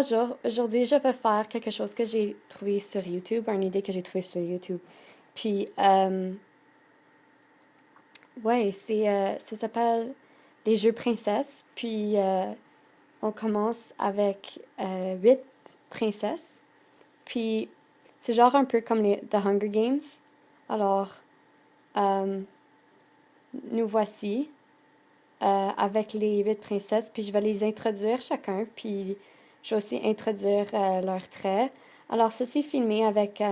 Bonjour, aujourd'hui je vais faire quelque chose que j'ai trouvé sur YouTube, une idée que j'ai trouvée sur YouTube. Puis, ouais, ça s'appelle les jeux princesses. Puis, on commence avec 8 princesses. Puis, c'est genre un peu comme les The Hunger Games. Alors, euh, nous voici avec les 8 princesses. Puis, je vais les introduire chacun. Puis, je vais aussi introduire leurs traits. Alors, ça c'est filmé avec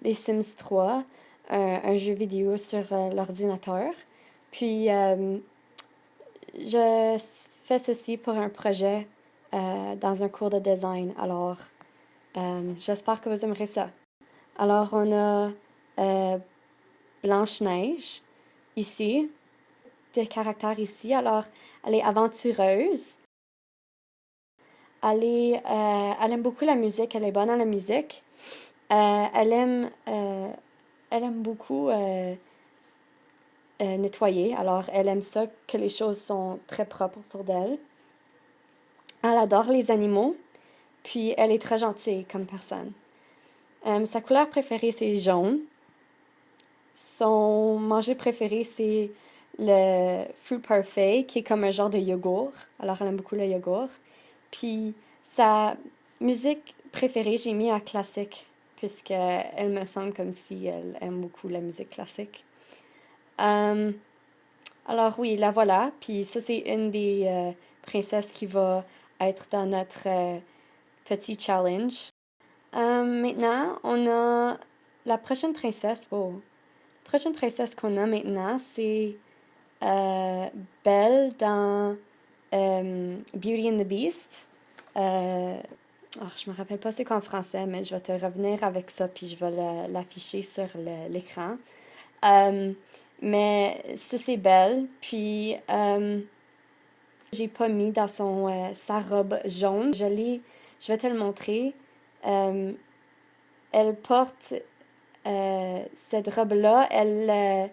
les Sims 3, un jeu vidéo sur l'ordinateur. Puis, je fais ceci pour un projet dans un cours de design. Alors, j'espère que vous aimerez ça. Alors, on a Blanche-Neige ici, des caractères ici. Alors, elle est aventureuse. Elle aime beaucoup la musique, elle est bonne à la musique. Euh, elle aime, euh, Elle aime beaucoup nettoyer, alors elle aime ça que les choses sont très propres autour d'elle. Elle adore les animaux, puis elle est très gentille comme personne. Sa couleur préférée, c'est jaune. Son manger préféré, c'est le fruit parfait, qui est comme un genre de yogourt. Alors, elle aime beaucoup le yogourt. Puis, sa musique préférée, j'ai mis à classique, puisqu'elle me semble comme si elle aime beaucoup la musique classique. Euh, alors, oui, la voilà. Puis, ça, c'est une des princesses qui va être dans notre petit challenge. Maintenant, on a la prochaine princesse. Oh, la prochaine princesse qu'on a maintenant, c'est euh, Belle dans Beauty and the Beast. Je me rappelle pas c'est quoi en français, mais je vais te revenir avec ça, puis je vais l'afficher sur l'écran. Euh, mais ça, c'est Belle. Puis, j'ai pas mis dans sa robe jaune. Je vais te le montrer. Euh, Elle porte cette robe-là, elle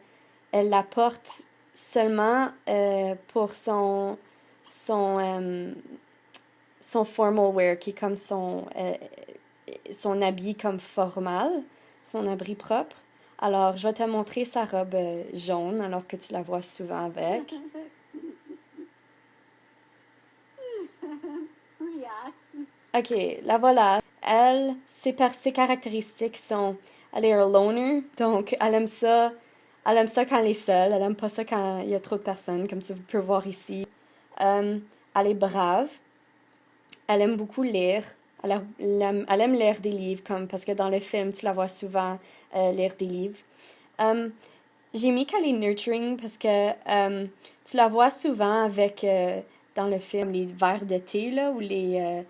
la porte seulement pour son, son formal wear, qui est comme son habit comme formal, son habit propre. Alors, je vais te montrer sa robe jaune, alors que tu la vois souvent avec. Ok, la voilà. Ses caractéristiques sont, elle est un loner, donc elle aime ça quand elle est seule, elle aime pas ça quand il y a trop de personnes, comme tu peux voir ici. Euh, Elle est brave, elle aime beaucoup lire, elle aime lire des livres, comme, parce que dans le film, tu la vois souvent lire des livres. Euh, j'ai mis qu'elle est nurturing parce que tu la vois souvent avec, dans le film, les verres de thé, là, ou les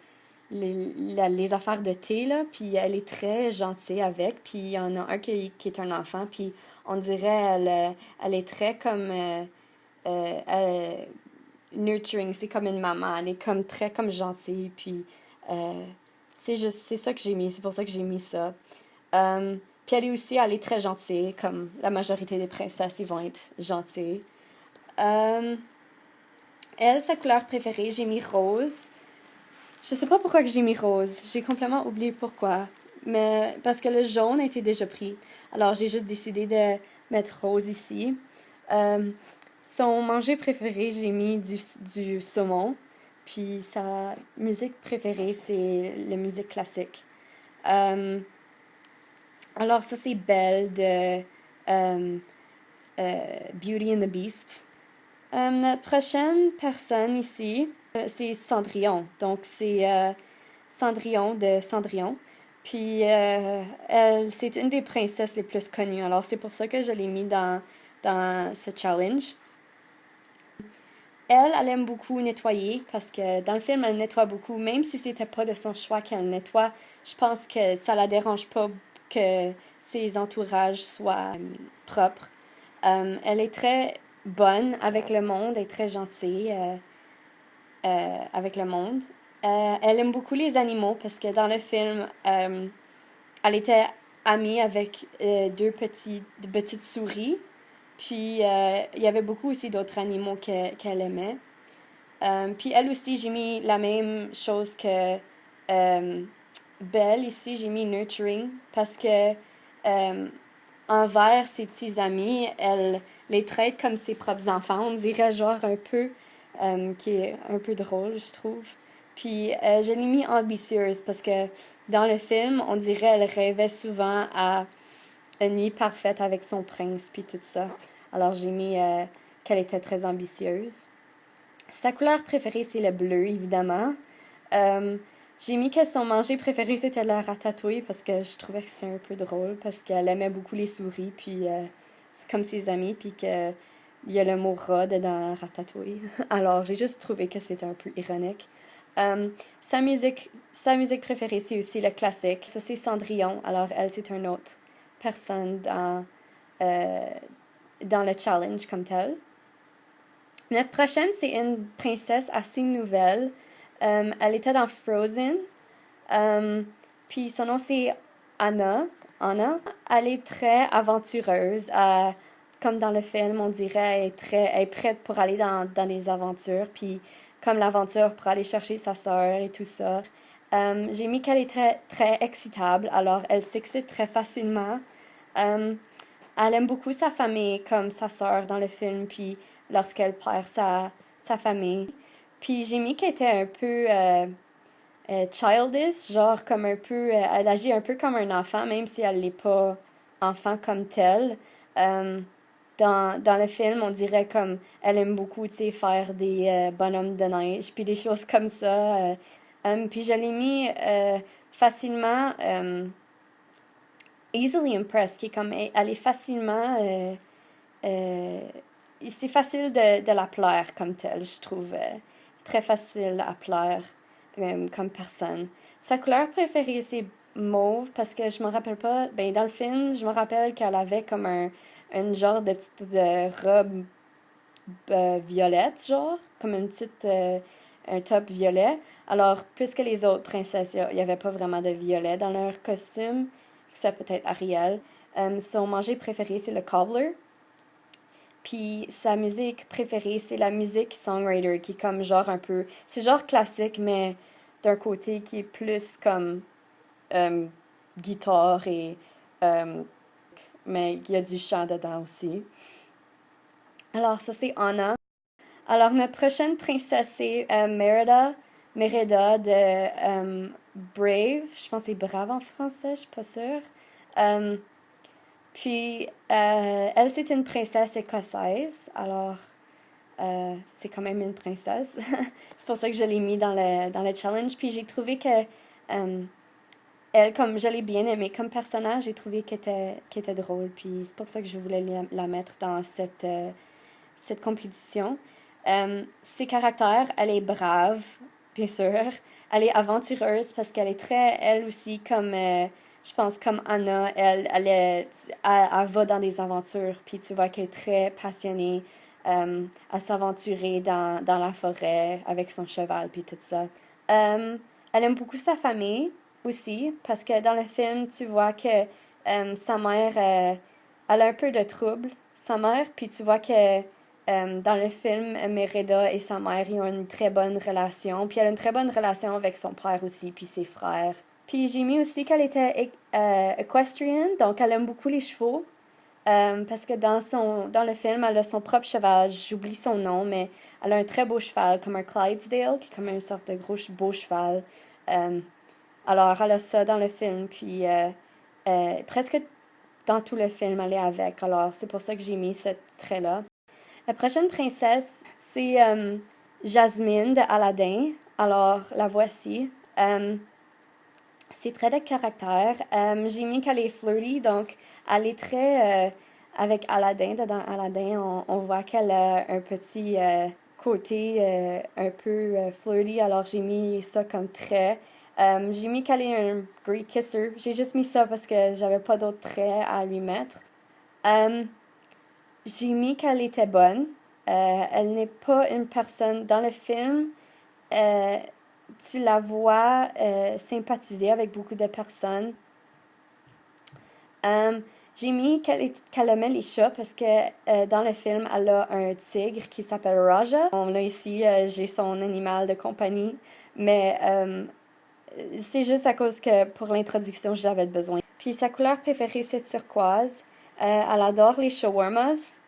affaires de thé, là, puis elle est très gentille avec, puis il y en a un qui est un enfant, puis on dirait elle est très comme nurturing, c'est comme une maman, elle est comme très comme gentille, puis euh, c'est ça que j'ai mis, c'est pour ça que j'ai mis ça. Puis elle est très gentille, comme la majorité des princesses, ils vont être gentilles. Euh, Elle, sa couleur préférée, j'ai mis rose. Je sais pas pourquoi que j'ai mis rose. J'ai complètement oublié pourquoi. Mais parce que le jaune a été déjà pris. Alors j'ai juste décidé de mettre rose ici. Euh, Son manger préféré, j'ai mis du saumon. Puis sa musique préférée, c'est la musique classique. Euh, alors ça, c'est Belle de euh, Beauty and the Beast. Notre prochaine personne ici, c'est Cendrillon. Donc, c'est Cendrillon de Cendrillon. Puis, c'est une des princesses les plus connues. Alors, c'est pour ça que je l'ai mis dans ce challenge. Elle aime beaucoup nettoyer parce que dans le film, elle nettoie beaucoup. Même si c'était pas de son choix qu'elle nettoie, je pense que ça la dérange pas que ses entourages soient propres. Elle est très bonne avec le monde, elle est très gentille avec le monde. Elle aime beaucoup les animaux parce que dans le film, elle était amie avec deux petites souris. Puis il y avait beaucoup aussi d'autres animaux qu'elle aimait. Puis elle aussi, j'ai mis la même chose que euh, belle. Ici, j'ai mis nurturing parce que euh, envers ses petits amis, elle les traite comme ses propres enfants. On dirait genre un peu, qui est un peu drôle, je trouve. Puis je l'ai mis ambitieuse parce que dans le film, on dirait elle rêvait souvent à une nuit parfaite avec son prince, puis tout ça. Alors j'ai mis qu'elle était très ambitieuse. Sa couleur préférée, c'est le bleu, évidemment. Euh, j'ai mis que son manger préféré, c'était la ratatouille parce que je trouvais que c'était un peu drôle parce qu'elle aimait beaucoup les souris, puis c'est comme ses amis, puis que il y a le mot rat dans ratatouille. Alors, j'ai juste trouvé que c'était un peu ironique. Euh, sa musique préférée, c'est aussi le classique. Ça, c'est Cendrillon. Alors, elle, c'est une autre personne euh, dans le challenge comme tel. Notre prochaine, c'est une princesse assez nouvelle. Elle était dans Frozen. Puis son nom, c'est Anna. Anna. Elle est très aventureuse. Comme dans le film, on dirait, elle est prête pour aller dans des aventures. Puis comme l'aventure pour aller chercher sa sœur et tout ça. J'ai mis qu'elle est très, très excitable. Alors, elle s'excite très facilement. Euh, Elle aime beaucoup sa famille comme sa sœur dans le film, puis lorsqu'elle perd sa famille. Puis j'ai mis qu'elle était un peu childish, genre comme un peu, elle agit un peu comme un enfant, même si elle n'est pas enfant comme telle. Euh, dans le film, on dirait comme elle aime beaucoup, tu sais, faire des bonhommes de neige, puis des choses comme ça. Puis je l'ai mis facilement easily impressed, qui est comme elle est facilement euh, c'est facile de la plaire comme telle, je trouve. Très facile à plaire comme personne. Sa couleur préférée, c'est mauve parce que je me rappelle pas. Ben, dans le film, je me rappelle qu'elle avait comme un genre de petite robe violette, genre, comme une petite. Un top violet. Alors, puisque les autres princesses, il n'y avait pas vraiment de violet dans leur costume, ça peut être Ariel. Son manger préféré, c'est le cobbler. Puis sa musique préférée, c'est la musique songwriter, qui est comme genre un peu. C'est genre classique, mais d'un côté qui est plus comme euh, guitare et. euh, mais il y a du chant dedans aussi. Alors, ça, c'est Anna. Alors, notre prochaine princesse, c'est Merida de Brave. Je pense que c'est Brave en français, je suis pas sûre. Euh, Puis, elle, c'est une princesse écossaise. Alors, c'est quand même une princesse. C'est pour ça que je l'ai mis dans le challenge. Puis j'ai trouvé que elle, comme je l'ai bien aimée comme personnage, j'ai trouvé qu'elle était drôle. Puis c'est pour ça que je voulais la mettre dans cette compétition. Ses caractères, elle est brave, bien sûr. Elle est aventureuse parce qu'elle est très, elle aussi, comme, je pense, comme Anna, elle va dans des aventures. Puis tu vois qu'elle est très passionnée à s'aventurer dans la forêt avec son cheval, puis tout ça. Elle aime beaucoup sa famille aussi, parce que dans le film, tu vois que sa mère, elle a un peu de trouble, sa mère, puis tu vois que dans le film, Merida et sa mère, ils ont une très bonne relation, puis elle a une très bonne relation avec son père aussi, puis ses frères. Puis j'ai mis aussi qu'elle était equestrian, donc elle aime beaucoup les chevaux. Parce que dans le film, elle a son propre cheval, j'oublie son nom, mais elle a un très beau cheval, comme un Clydesdale, qui est comme une sorte de gros beau cheval. Euh, alors, elle a ça dans le film, puis presque dans tout le film, elle est avec. Alors, c'est pour ça que j'ai mis ce trait-là. La prochaine princesse, c'est Jasmine de Aladdin. Alors, la voici. Ses traits de caractère, j'ai mis qu'elle est flirty, donc elle est très avec Aladdin. Dans Aladdin, on voit qu'elle a un petit côté un peu flirty, alors j'ai mis ça comme trait. J'ai mis qu'elle est un great kisser. J'ai juste mis ça parce que j'avais pas d'autres traits à lui mettre. Euh, j'ai mis qu'elle était bonne. Elle n'est pas une personne dans le film. euh, Tu la vois sympathiser avec beaucoup de personnes. Euh, j'ai mis qu'elle aimait les chats parce que dans le film, elle a un tigre qui s'appelle Raja. Bon, là, ici, j'ai son animal de compagnie, mais c'est juste à cause que pour l'introduction, j'avais besoin. Puis sa couleur préférée, c'est turquoise. Elle adore les shawarmas.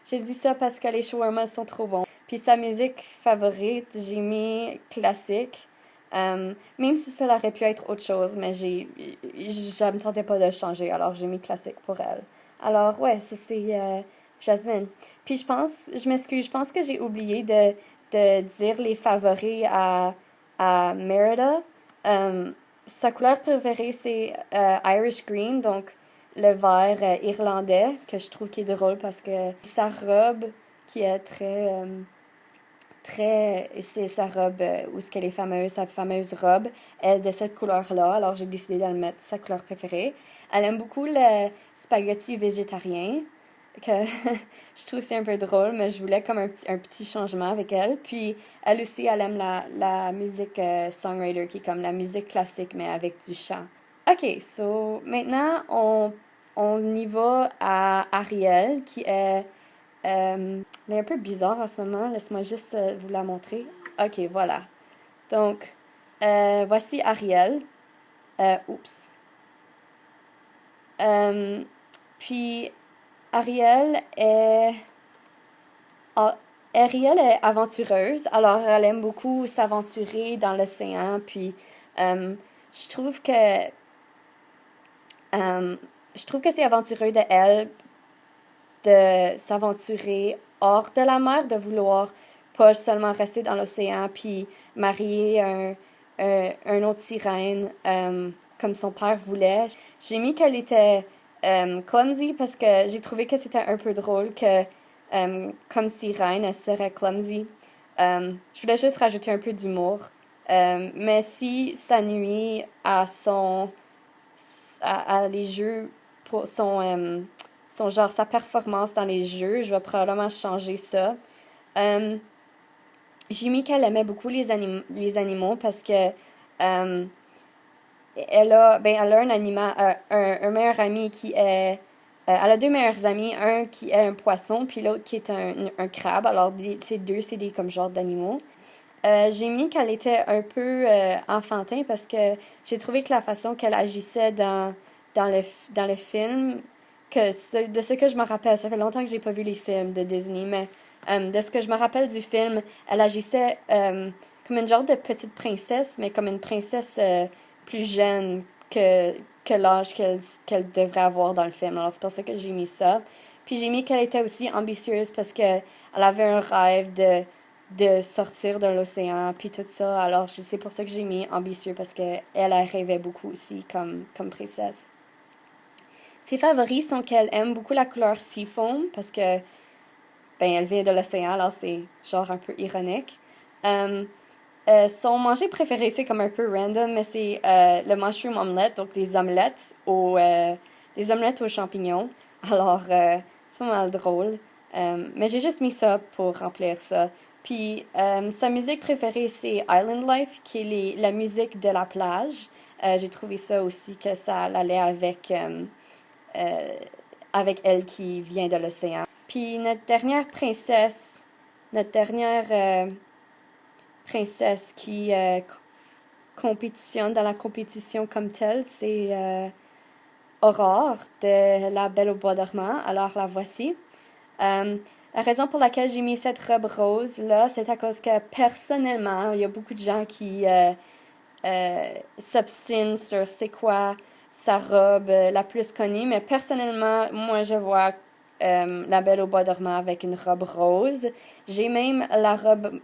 J'ai dit ça parce que les shawarmas sont trop bons. Puis sa musique favorite, j'ai mis classique. Même si ça aurait pu être autre chose, mais je me tentais pas de changer, alors j'ai mis classique pour elle. Alors ouais, ça c'est Jasmine. Puis je m'excuse, je pense que j'ai oublié de dire les favoris à Merida. Euh, Sa couleur préférée c'est Irish Green, donc le vert irlandais, que je trouve qui est drôle parce que sa robe qui est c'est sa robe, où ce qu'elle est fameuse, sa fameuse robe, est de cette couleur-là, alors j'ai décidé de le mettre sa couleur préférée. Elle aime beaucoup le spaghetti végétarien, que je trouve c'est un peu drôle, mais je voulais comme un petit changement avec elle. Puis elle aussi, elle aime la musique songwriter, qui est comme la musique classique, mais avec du chant. Ok, so maintenant on y va à Ariel, qui est elle est un peu bizarre en ce moment. Laisse-moi juste vous la montrer. Ok, voilà. Donc, voici Ariel. Oups. Euh, Puis, Ariel est... ah, Ariel est aventureuse, alors elle aime beaucoup s'aventurer dans l'océan. Puis, euh, je trouve que... je trouve que c'est aventureux de elle de s'aventurer hors de la mer, de vouloir pas seulement rester dans l'océan puis marier un autre sirène comme son père voulait. J'ai mis qu'elle était clumsy parce que j'ai trouvé que c'était un peu drôle que comme sirène, elle serait clumsy. Je voulais juste rajouter un peu d'humour. Mais si ça nuit à à les jeux pour son genre, sa performance dans les jeux. Je vais probablement changer ça. Euh, j'ai mis qu'elle aimait beaucoup les animaux parce que euh, elle a un meilleur ami qui est... elle a deux meilleurs amis, un qui est un poisson, puis l'autre qui est un crabe. Alors, ces deux, c'est des comme genre d'animaux. J'ai mis qu'elle était un peu enfantin parce que j'ai trouvé que la façon qu'elle agissait dans le film, de ce que je me rappelle, ça fait longtemps que j'ai pas vu les films de Disney, mais de ce que je me rappelle du film, elle agissait comme une genre de petite princesse, mais comme une princesse plus jeune que l'âge qu'elle devrait avoir dans le film. Alors c'est pour ça que j'ai mis ça. Puis j'ai mis qu'elle était aussi ambitieuse parce que elle avait un rêve de sortir de l'océan, puis tout ça. Alors, c'est pour ça que j'ai mis ambitieux, parce qu'elle, elle rêvait beaucoup aussi comme princesse. Ses favoris sont qu'elle aime beaucoup la couleur seafoam, parce que, ben, elle vient de l'océan, alors c'est genre un peu ironique. Euh, Son manger préféré, c'est comme un peu random, mais c'est le mushroom omelette, donc des omelettes aux champignons. Alors, c'est pas mal drôle. Mais j'ai juste mis ça pour remplir ça. Puis, sa musique préférée, c'est Island Life, qui est la musique de la plage. J'ai trouvé ça aussi que ça allait euh, avec elle qui vient de l'océan. Puis, notre dernière princesse qui compétitionne dans la compétition comme telle, c'est Aurore de La Belle au bois dormant. Alors, la voici. Euh, la raison pour laquelle j'ai mis cette robe rose là, c'est à cause que personnellement, il y a beaucoup de gens qui s'obstinent sur c'est quoi sa robe la plus connue, mais personnellement, moi je vois la Belle au bois dormant avec une robe rose. J'ai même la robe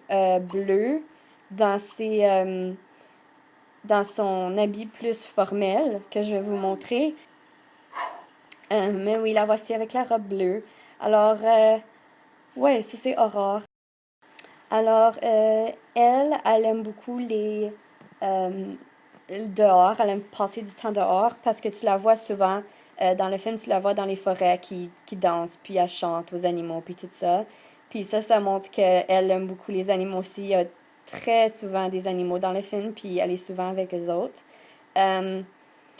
bleue dans dans son habit plus formel que je vais vous montrer. Mais oui, la voici avec la robe bleue. Alors, ouais, ça c'est Aurore. Alors, elle aime beaucoup euh, dehors, elle aime passer du temps dehors parce que tu la vois souvent, dans le film, tu la vois dans les forêts qui danse, puis elle chante aux animaux, puis tout ça. Puis ça montre qu'elle aime beaucoup les animaux aussi. Il y a très souvent des animaux dans le film, puis elle est souvent avec eux autres. Euh,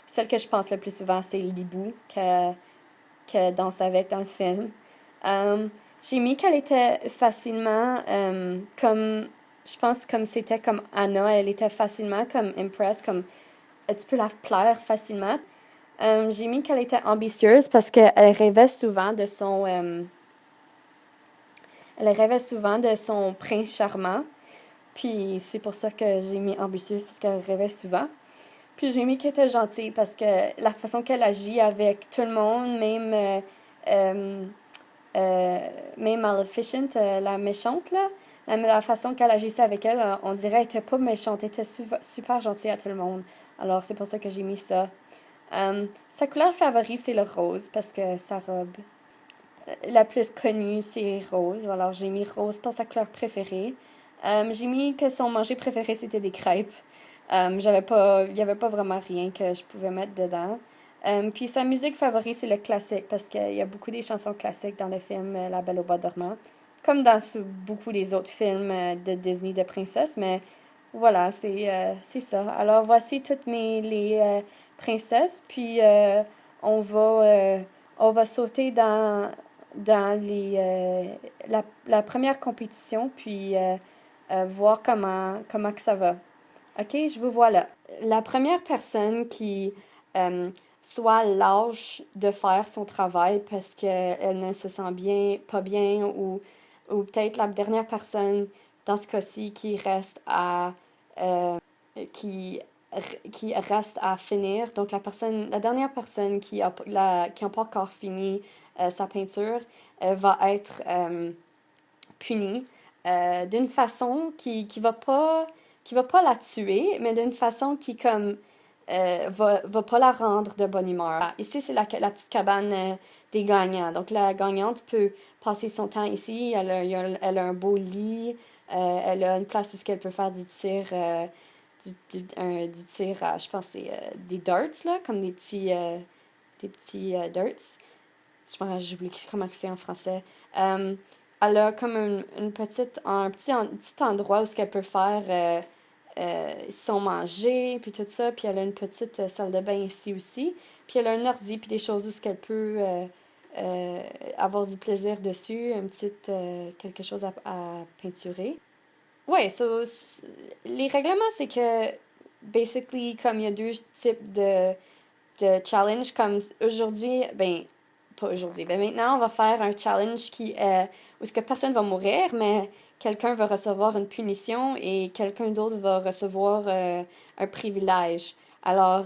Celle que je pense le plus souvent, c'est Libou, que danse avec dans le film. Euh, j'ai mis qu'elle était facilement comme je pense comme c'était comme Anna, elle était facilement comme impressed, comme tu peux la plaire facilement. J'ai mis qu'elle était ambitieuse parce qu'elle rêvait souvent de son elle rêvait souvent de son prince charmant. Puis c'est pour ça que j'ai mis ambitieuse parce qu'elle rêvait souvent. Puis j'ai mis qu'elle était gentille parce que la façon qu'elle agit avec tout le monde, euh, euh, même Maleficent, la méchante, là, la façon qu'elle agissait avec elle, on dirait qu'elle était pas méchante, elle était super gentille à tout le monde. Alors c'est pour ça que j'ai mis ça. Sa couleur favorite, c'est le rose parce que sa robe la plus connue, c'est rose. Alors j'ai mis rose pour sa couleur préférée. J'ai mis que son manger préféré, c'était des crêpes. Il n'y avait pas vraiment rien que je pouvais mettre dedans. Puis sa musique favorite, c'est le classique, parce qu'il y a beaucoup des chansons classiques dans le film La Belle au bois dormant, comme dans beaucoup des autres films de Disney de princesses, mais voilà, c'est ça. Alors voici toutes les princesses, puis on va sauter dans la première compétition, puis voir comment que ça va. OK, je vous vois là. La première personne qui soit lâche de faire son travail parce qu'elle ne se sent pas bien, ou peut-être la dernière personne dans ce cas-ci euh, qui, qui reste à finir. Donc la dernière personne qui n'a pas encore fini sa peinture va être punie d'une façon qui va pas la tuer, mais d'une façon qui comme va pas la rendre de bonne humeur. Ici, c'est la petite cabane des gagnants. Donc, la gagnante peut passer son temps ici. Elle a un beau lit. Elle a une place où elle peut faire du tir, du tir à, je pense, c'est des darts, là, comme des petits darts. J'oublie comment c'est en français. Elle a comme un petit endroit où ce qu'elle peut faire son manger, puis tout ça. Puis elle a une petite salle de bain ici aussi. Puis elle a un ordi, puis des choses où ce qu'elle peut avoir du plaisir dessus, quelque chose à peinturer. Ouais, les règlements, c'est que, basically, comme il y a deux types de challenge, comme aujourd'hui, ben, pas aujourd'hui, ben maintenant, on va faire un challenge où ce que personne va mourir, mais quelqu'un va recevoir une punition et quelqu'un d'autre va recevoir un privilège. Alors,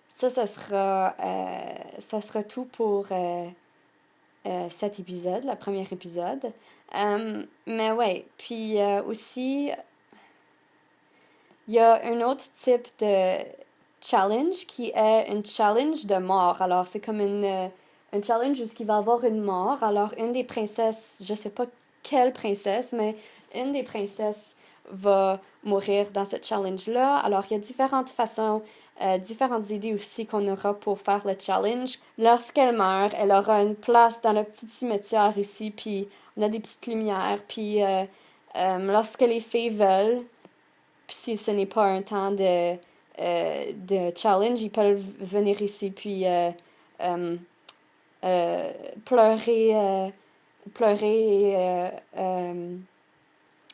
ça sera tout pour cet épisode, le premier épisode. Mais ouais, puis aussi, il y a un autre type de challenge qui est une challenge de mort. Alors, c'est comme un challenge où il va y avoir une mort. Alors, une des princesses, je sais pas quelle princesse, mais une des princesses va mourir dans ce challenge-là. Alors, il y a différentes façons, différentes idées aussi qu'on aura pour faire le challenge. Lorsqu'elle meurt, elle aura une place dans le petit cimetière ici, puis on a des petites lumières, puis lorsque les fées veulent, puis si ce n'est pas un temps de challenge, ils peuvent venir ici puis euh, euh, pleurer, pleurer et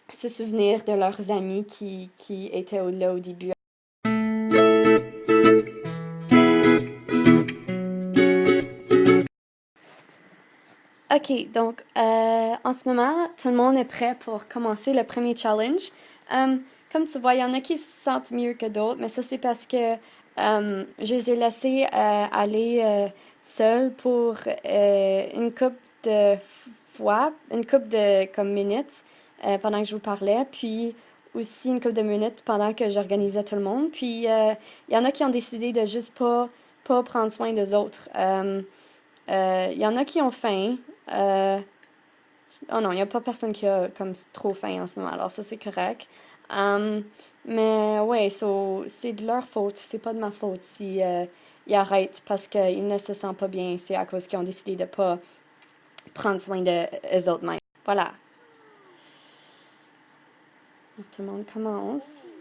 se souvenir de leurs amis qui étaient là au début. OK, donc en ce moment, tout le monde est prêt pour commencer le premier challenge. Comme tu vois, il y en a qui se sentent mieux que d'autres, mais ça c'est parce que je les ai laissés aller seuls pour une couple de fois, une couple de comme minutes pendant que je vous parlais, puis aussi une couple de minutes pendant que j'organisais tout le monde. Puis il y en a qui ont décidé de juste pas prendre soin des autres. Il y en a qui ont faim. Euh, oh non, il n'y a pas personne qui a comme trop faim en ce moment, alors ça c'est correct. Um, mais ouais, c'est de leur faute, c'est pas de ma faute si ils arrêtent parce qu'ils ne se sentent pas bien, c'est à cause qu'ils ont décidé de pas prendre soin de eux autres mêmes. Voilà. Alors, tout le monde commence.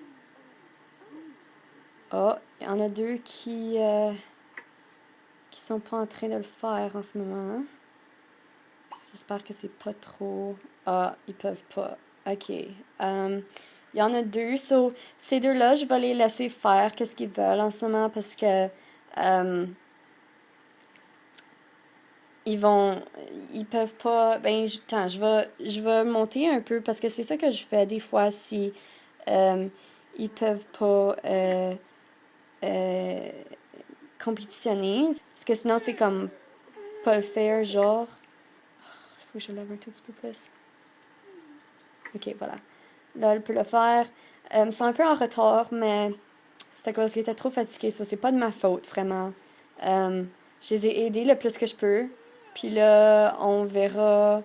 Oh, il y en a deux qui sont pas en train de le faire en ce moment. J'espère que c'est pas trop... Ah, ils peuvent pas. OK. Il y en a deux. So, ces deux-là, je vais les laisser faire qu'est-ce qu'ils veulent en ce moment parce que ils vont, ils peuvent pas. Ben, attends, je vais monter un peu parce que c'est ça que je fais des fois si ils peuvent pas euh, compétitionner. Parce que sinon, c'est comme pas le faire, genre. Il faut que je lève un tout petit peu plus. Ok, voilà. Là, elle peut le faire. Ils sont un peu en retard, mais c'est à cause qu'ils étaient trop fatigués. Ça, c'est pas de ma faute, vraiment. Je les ai aidés le plus que je peux. Puis là, on verra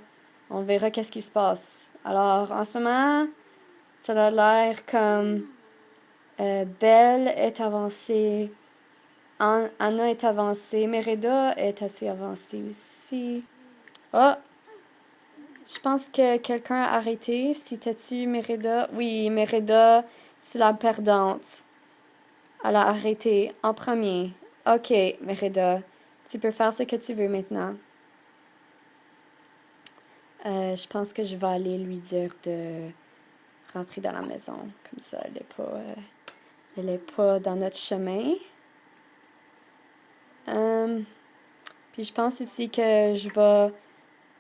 qu'est-ce qui se passe. Alors, en ce moment, ça a l'air comme Belle est avancée, Anna est avancée, Merida est assez avancée aussi. Oh, je pense que quelqu'un a arrêté. C'était-tu Merida? Oui, Merida, c'est la perdante. Elle a arrêté en premier. Ok, Merida, tu peux faire ce que tu veux maintenant. Je pense que je vais aller lui dire de rentrer dans la maison. Comme ça, elle est pas dans notre chemin. Puis je pense aussi que je vais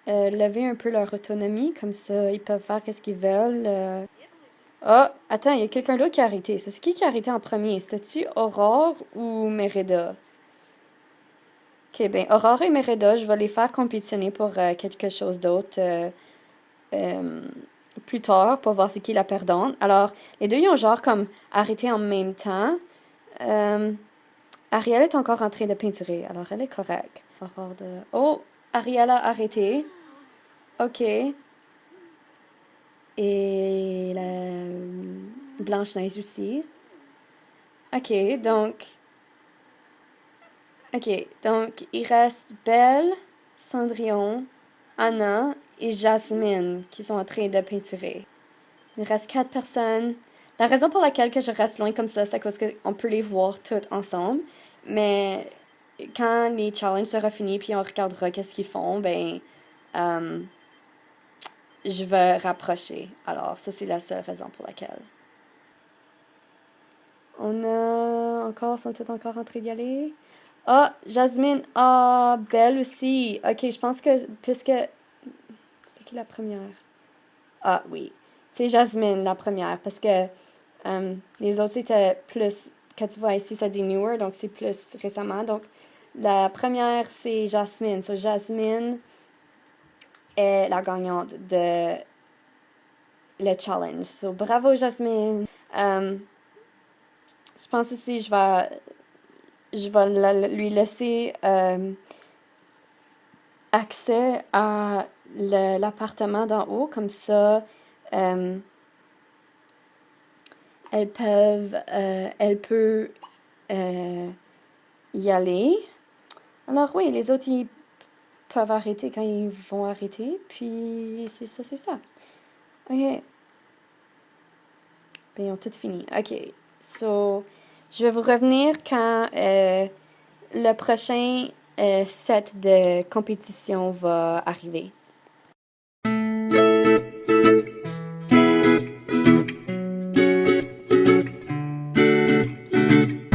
lever un peu leur autonomie. Comme ça, ils peuvent faire ce qu'ils veulent. Oh, attends, il y a quelqu'un d'autre qui a arrêté. Ça, c'est qui a arrêté en premier? C'était-tu Aurore ou Merida? Ok, ben Aurore et Merida, je vais les faire compétitionner pour quelque chose d'autre plus tard pour voir c'est qui la perdante. Alors, les deux, ils ont genre comme arrêté en même temps. Ariel est encore en train de peinturer, alors elle est correcte. Aurore de... Oh, Ariel a arrêté. Ok. Et la Blanche-Neige aussi. Ok, donc... Ok, donc il reste Belle, Cendrillon, Anna et Jasmine qui sont en train de peinturer. Il reste 4 personnes. La raison pour laquelle que je reste loin comme ça, c'est à cause qu'on peut les voir toutes ensemble. Mais quand les challenges seront finis puis on regardera qu'est-ce qu'ils font, ben je vais rapprocher. Alors, ça c'est la seule raison pour laquelle. On a encore, sont tous encore en train d'y aller? Ah, Jasmine. Ah, Belle aussi. Ok, je pense que puisque... C'est qui la première? Ah, oui. C'est Jasmine, la première, parce que les autres, c'était plus... Quand tu vois ici, ça dit newer, donc c'est plus récemment. Donc, la première, c'est Jasmine. So, Jasmine est la gagnante de le challenge. So, bravo, Jasmine. Je pense aussi, je vais lui laisser accès à l'appartement d'en haut, comme ça, elle peut y aller. Alors oui, les autres, ils peuvent arrêter quand ils vont arrêter, puis c'est ça, c'est ça. Ok. Ben, ils ont tout fini. Ok. So, je vais vous revenir quand le prochain set de compétition va arriver.